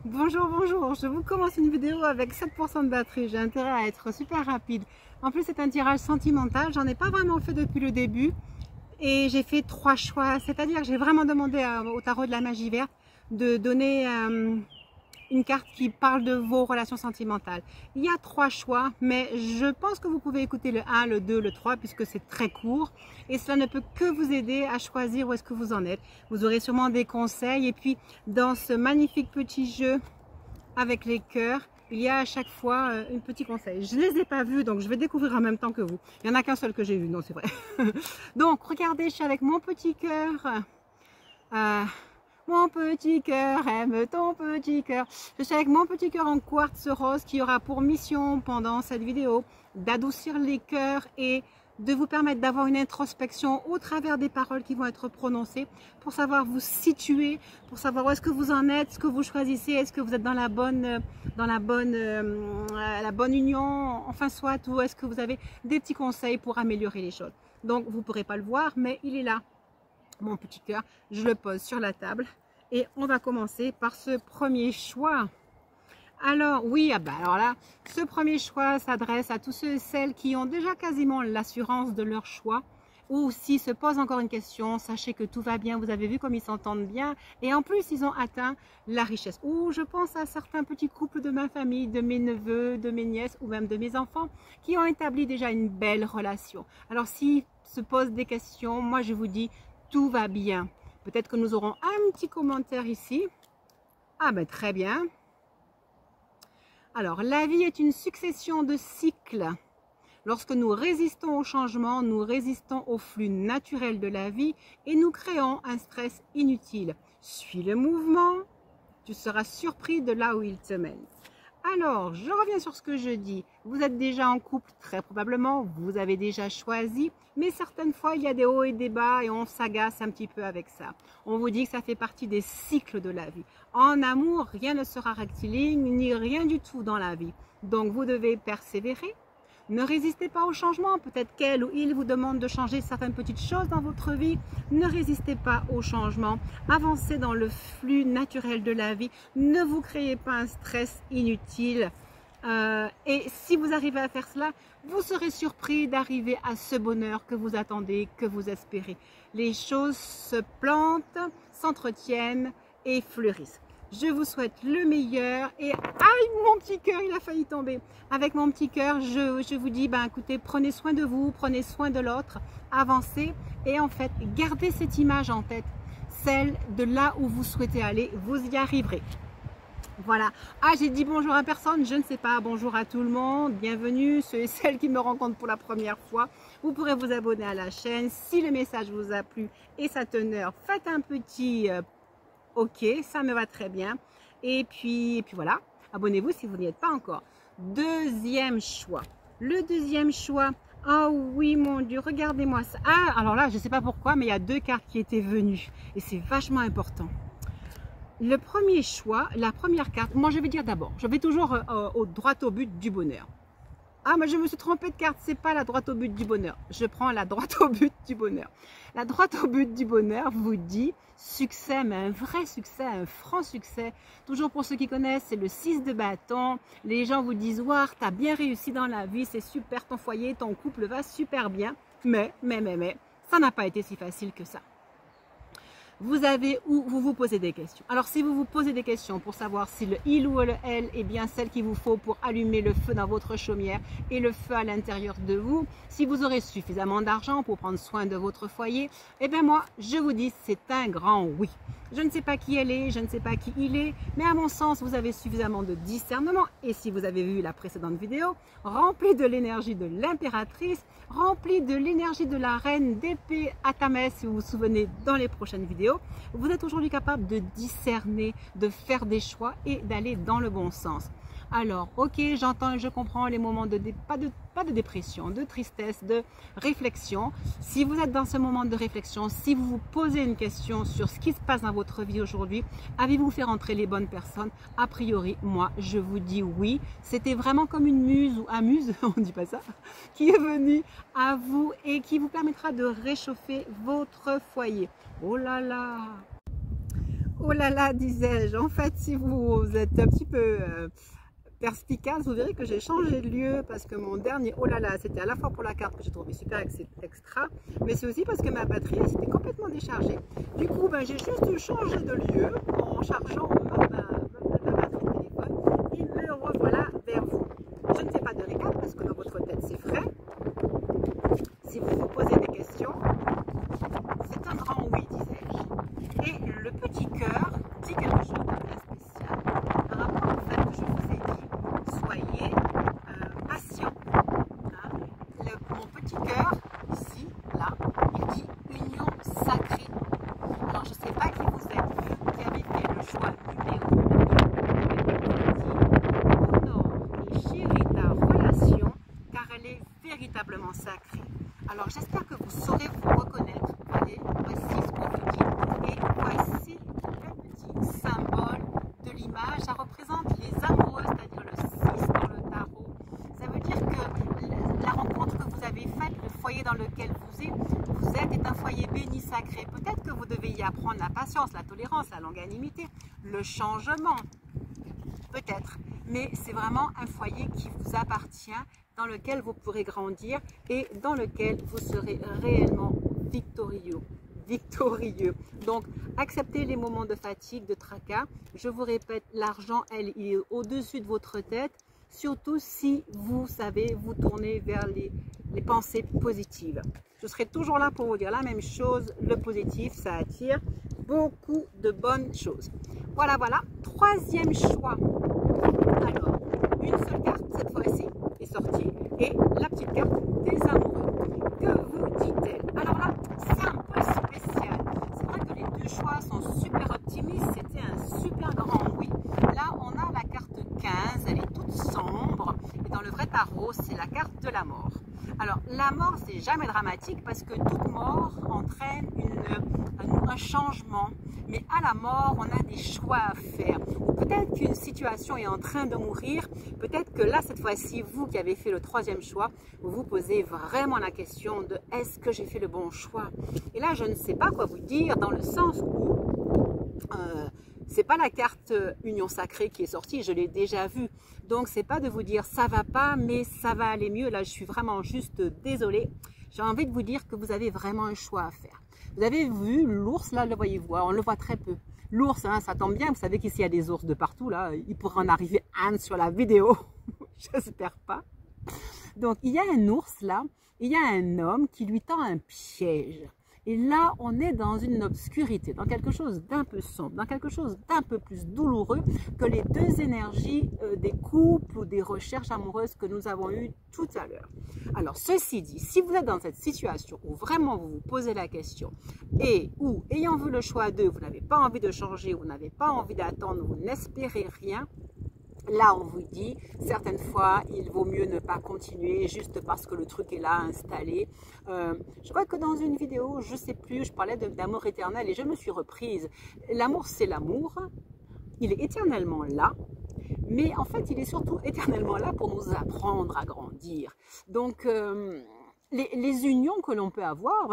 Bonjour, bonjour, je vous commence une vidéo avec 7% de batterie, j'ai intérêt à être super rapide. En plus c'est un tirage sentimental, j'en ai pas vraiment fait depuis le début et j'ai fait 3 choix, c'est-à-dire que j'ai vraiment demandé au tarot de la magie verte de donner une carte qui parle de vos relations sentimentales. Il y a 3 choix, mais je pense que vous pouvez écouter le 1, le 2, le 3 puisque c'est très court et cela ne peut que vous aider à choisir où est-ce que vous en êtes. Vous aurez sûrement des conseils et puis dans ce magnifique petit jeu avec les cœurs, il y a à chaque fois un petit conseil. Je ne les ai pas vus, donc je vais découvrir en même temps que vous. Il n'y en a qu'un seul que j'ai vu, non c'est vrai. Donc regardez, je suis avec mon petit cœur. Mon petit cœur aime ton petit cœur. Je suis avec mon petit cœur en quartz rose qui aura pour mission pendant cette vidéo d'adoucir les cœurs et de vous permettre d'avoir une introspection au travers des paroles qui vont être prononcées pour savoir vous situer, pour savoir où est-ce que vous en êtes, ce que vous choisissez, est-ce que vous êtes dans la bonne union, enfin soit, ou est-ce que vous avez des petits conseils pour améliorer les choses. Donc vous ne pourrez pas le voir, mais il est là. Mon petit cœur, je le pose sur la table et on va commencer par ce premier choix. Alors oui, alors là, ce premier choix s'adresse à tous ceux et celles qui ont déjà quasiment l'assurance de leur choix ou s'ils se posent encore une question, sachez que tout va bien, vous avez vu comme ils s'entendent bien et en plus ils ont atteint la richesse. Ou je pense à certains petits couples de ma famille, de mes neveux, de mes nièces ou même de mes enfants qui ont établi déjà une belle relation. Alors s'ils se posent des questions, moi je vous dis tout va bien. Peut-être que nous aurons un petit commentaire ici. Ah ben très bien. Alors, la vie est une succession de cycles. Lorsque nous résistons au changement, nous résistons au flux naturel de la vie et nous créons un stress inutile. Suis le mouvement, tu seras surpris de là où il te mène. Alors, je reviens sur ce que je dis. Vous êtes déjà en couple, très probablement, vous avez déjà choisi, mais certaines fois, il y a des hauts et des bas et on s'agace un petit peu avec ça. On vous dit que ça fait partie des cycles de la vie. En amour, rien ne sera rectiligne, ni rien du tout dans la vie. Donc, vous devez persévérer. Ne résistez pas au changement. Peut-être qu'elle ou il vous demande de changer certaines petites choses dans votre vie. Ne résistez pas au changement. Avancez dans le flux naturel de la vie. Ne vous créez pas un stress inutile. Et si vous arrivez à faire cela, vous serez surpris d'arriver à ce bonheur que vous attendez, que vous espérez. Les choses se plantent, s'entretiennent et fleurissent. Je vous souhaite le meilleur et aïe, mon petit cœur, il a failli tomber. Avec mon petit cœur, je vous dis, ben écoutez, prenez soin de vous, prenez soin de l'autre, avancez et en fait, gardez cette image en tête, celle de là où vous souhaitez aller, vous y arriverez. Voilà. Ah, j'ai dit bonjour à personne, je ne sais pas. Bonjour à tout le monde, bienvenue, ceux et celles qui me rencontrent pour la première fois. Vous pourrez vous abonner à la chaîne. Si le message vous a plu et sa teneur, faites un petit ok, ça me va très bien. Et puis voilà, abonnez-vous si vous n'y êtes pas encore. Deuxième choix. Le deuxième choix. Oh oui, mon Dieu, regardez-moi ça. Ah, alors là, je ne sais pas pourquoi, mais il y a 2 cartes qui étaient venues. Et c'est vachement important. Le premier choix, la première carte, moi je vais dire d'abord, je vais toujours au droit au but du bonheur. Ah, mais je me suis trompée de carte, c'est pas la droite au but du bonheur. Je prends la droite au but du bonheur. La droite au but du bonheur vous dit succès, mais un vrai succès, un franc succès. Toujours pour ceux qui connaissent, c'est le 6 de bâton. Les gens vous disent, waouh, t'as bien réussi dans la vie, c'est super, ton foyer, ton couple va super bien. Mais, ça n'a pas été si facile que ça. Vous avez où vous vous posez des questions. Alors si vous vous posez des questions pour savoir si le il ou le elle est bien celle qu'il vous faut pour allumer le feu dans votre chaumière et le feu à l'intérieur de vous, si vous aurez suffisamment d'argent pour prendre soin de votre foyer, eh bien moi je vous dis c'est un grand oui. Je ne sais pas qui elle est, je ne sais pas qui il est, mais à mon sens vous avez suffisamment de discernement et si vous avez vu la précédente vidéo, rempli de l'énergie de l'impératrice, rempli de l'énergie de la reine d'épée Atamès, si vous vous souvenez dans les prochaines vidéos, vous êtes aujourd'hui capable de discerner, de faire des choix et d'aller dans le bon sens. Alors, ok, j'entends et je comprends les moments de pas de dépression, de tristesse, de réflexion. Si vous êtes dans ce moment de réflexion, si vous vous posez une question sur ce qui se passe dans votre vie aujourd'hui, avez-vous fait rentrer les bonnes personnes? A priori, moi, je vous dis oui. C'était vraiment comme une muse ou un muse, on ne dit pas ça, qui est venue à vous et qui vous permettra de réchauffer votre foyer. Oh là là! Oh là là, disais-je, en fait, si vous êtes un petit peu perspicace, vous verrez que j'ai changé de lieu parce que mon dernier, oh là là, c'était à la fois pour la carte que j'ai trouvé super extra, mais c'est aussi parce que ma batterie s'était complètement déchargée. Du coup, ben, j'ai juste changé de lieu en chargeant ma batterie de téléphone et me revoilà vers vous. Je ne fais pas de récap parce que dans votre tête, c'est frais. Si vous vous posez des questions, c'est un grand oui, disais-je. Et le petit cœur dit quelque chose de très spécial par rapport au fait que je vous ai dit, soyez patient. Hein. Mon petit cœur, ici, là, il dit union sacrée. Alors, je ne sais pas qui vous êtes, vous qui avez fait le choix numéro 1, dit honore et chéris ta relation, car elle est véritablement sacrée. Alors, j'espère que vous saurez vous reconnaître. Allez, voici ce qu'on vous dit. Et voici le petit symbole de l'image. Ça représente les amoureux, c'est-à-dire le 6 dans le tarot. Ça veut dire que la rencontre que vous avez faite, le foyer dans lequel vous êtes est un foyer béni sacré. Peut-être que vous devez y apprendre la patience, la tolérance, la longanimité, le changement. Peut-être. Mais c'est vraiment un foyer qui vous appartient, dans lequel vous pourrez grandir et dans lequel vous serez réellement victorieux. Donc, acceptez les moments de fatigue, de tracas. Je vous répète, l'argent, il est au-dessus de votre tête, surtout si vous savez vous tourner vers les pensées positives. Je serai toujours là pour vous dire la même chose. Le positif, ça attire beaucoup de bonnes choses. Voilà, voilà. Troisième choix. Alors, une seule carte cette fois-ci est sortie et la petite carte des amoureux. Que vous dit-elle? Alors là, c'est un peu spécial. C'est vrai que les deux choix sont super optimistes. C'était un super grand oui. Là, on a la carte 15. Elle est toute sombre. Et dans le vrai tarot, c'est la carte de la mort. Alors, la mort, c'est jamais dramatique parce que toute mort entraîne un changement. Mais à la mort, on a des choix à faire. Ou peut-être qu'une situation est en train de mourir. Peut-être que là, cette fois-ci, vous qui avez fait le troisième choix, vous vous posez vraiment la question de est-ce que j'ai fait le bon choix? Et là, je ne sais pas quoi vous dire dans le sens où c'est pas la carte union sacrée qui est sortie, je l'ai déjà vue. Donc, c'est pas de vous dire ça va pas, mais ça va aller mieux. Là, je suis vraiment juste désolée. J'ai envie de vous dire que vous avez vraiment un choix à faire. Vous avez vu l'ours, là, le voyez-vous, on le voit très peu. L'ours, hein, ça tombe bien, vous savez qu'ici, il y a des ours de partout, là. Il pourrait en arriver un sur la vidéo. J'espère pas. Donc, il y a un ours, là. Il y a un homme qui lui tend un piège. Et là, on est dans une obscurité, dans quelque chose d'un peu sombre, dans quelque chose d'un peu plus douloureux que les deux énergies des couples ou des recherches amoureuses que nous avons eues tout à l'heure. Alors, ceci dit, si vous êtes dans cette situation où vraiment vous vous posez la question et où, ayant vu le choix d'eux, vous n'avez pas envie de changer, vous n'avez pas envie d'attendre, vous n'espérez rien, là, on vous dit, certaines fois, il vaut mieux ne pas continuer juste parce que le truc est là, installé. Je crois que dans une vidéo, je ne sais plus, je parlais d'amour éternel et je me suis reprise. L'amour, c'est l'amour. Il est éternellement là. Mais en fait, il est surtout éternellement là pour nous apprendre à grandir. Donc, les unions que l'on peut avoir,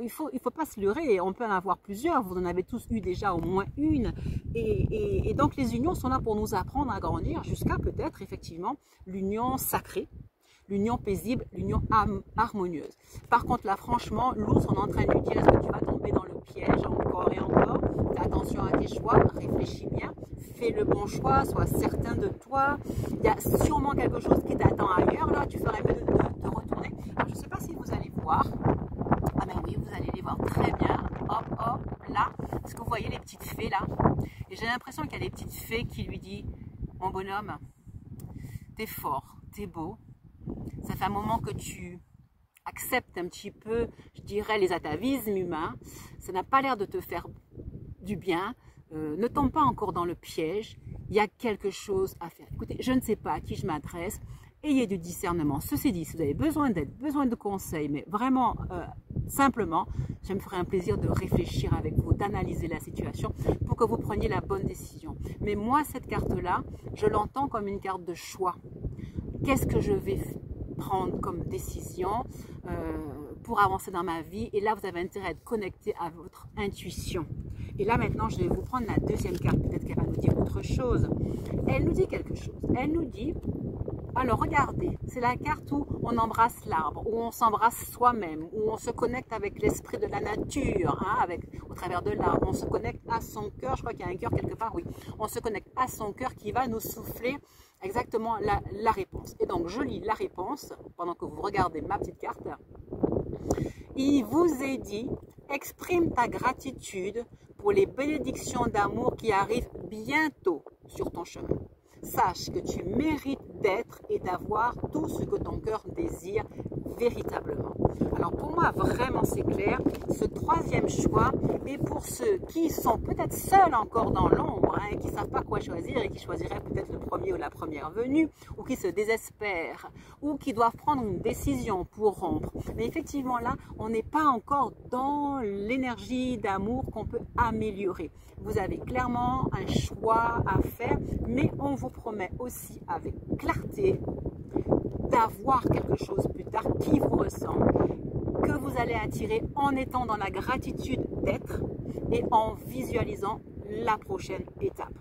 il faut pas se leurrer, on peut en avoir plusieurs, vous en avez tous eu déjà au moins une, et donc les unions sont là pour nous apprendre à grandir jusqu'à peut-être effectivement l'union sacrée, l'union paisible, l'union harmonieuse. Par contre là franchement, l'ours on est en train de lui dire est-ce que tu vas tomber dans le piège encore et encore, fais attention à tes choix, réfléchis bien, fais le bon choix, sois certain de toi, il y a sûrement quelque chose qui t'attend ailleurs, là tu ferais mieux de retourner. Alors, je ne sais pas si vous allez voir, ah ben oui, vous allez les voir très bien, hop, hop, là, est-ce que vous voyez les petites fées là? Et j'ai l'impression qu'il y a des petites fées qui lui disent, mon bonhomme, t'es fort, t'es beau, ça fait un moment que tu acceptes un petit peu, je dirais, les atavismes humains, ça n'a pas l'air de te faire du bien, ne tombe pas encore dans le piège, il y a quelque chose à faire. Écoutez, je ne sais pas à qui je m'adresse, ayez du discernement. Ceci dit, si vous avez besoin d'aide, besoin de conseils, mais vraiment simplement, je me ferai un plaisir de réfléchir avec vous, d'analyser la situation pour que vous preniez la bonne décision. Mais moi, cette carte-là, je l'entends comme une carte de choix. Qu'est-ce que je vais prendre comme décision? pour avancer dans ma vie. Et là, vous avez intérêt à être connecté à votre intuition. Et là, maintenant, je vais vous prendre la deuxième carte. Peut-être qu'elle va nous dire autre chose. Elle nous dit quelque chose. Elle nous dit, alors regardez, c'est la carte où on embrasse l'arbre, où on s'embrasse soi-même, où on se connecte avec l'esprit de la nature, hein, au travers de l'arbre. On se connecte à son cœur. Je crois qu'il y a un cœur quelque part, oui. On se connecte à son cœur qui va nous souffler exactement la réponse. Et donc, je lis la réponse pendant que vous regardez ma petite carte. Il vous est dit, exprime ta gratitude pour les bénédictions d'amour qui arrivent bientôt sur ton chemin. Sache que tu mérites d'être et d'avoir tout ce que ton cœur désire véritablement. Alors pour moi, vraiment c'est clair, ce troisième choix est pour ceux qui sont peut-être seuls encore dans l'ombre, hein, qui ne savent pas quoi choisir et qui choisiraient peut-être le premier ou la première venue, ou qui se désespèrent, ou qui doivent prendre une décision pour rompre. Mais effectivement là, on n'est pas encore dans l'énergie d'amour qu'on peut améliorer. Vous avez clairement un choix à faire, mais on vous promet aussi avec clarté d'avoir quelque chose plus tard qui vous ressemble, que vous allez attirer en étant dans la gratitude d'être et en visualisant la prochaine étape.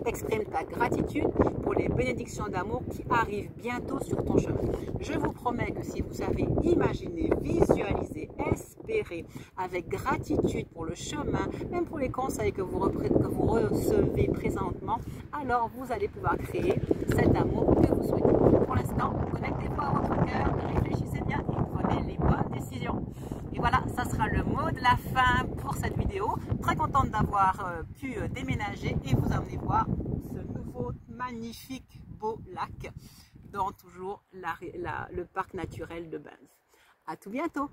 Exprime ta gratitude pour les bénédictions d'amour qui arrivent bientôt sur ton chemin. Je vous promets que si vous savez imaginer, visualiser, espérer avec gratitude pour le chemin, même pour les conseils que vous recevez présentement, alors vous allez pouvoir créer cet amour que vous souhaitez. Pour l'instant, connectez-vous à votre cœur, réfléchissez bien et prenez les bonnes décisions. Et voilà, ça sera le mot de la fin pour cette vidéo. Très contente d'avoir pu déménager et vous emmener voir ce nouveau magnifique beau lac dans toujours le parc naturel de Banff. À tout bientôt.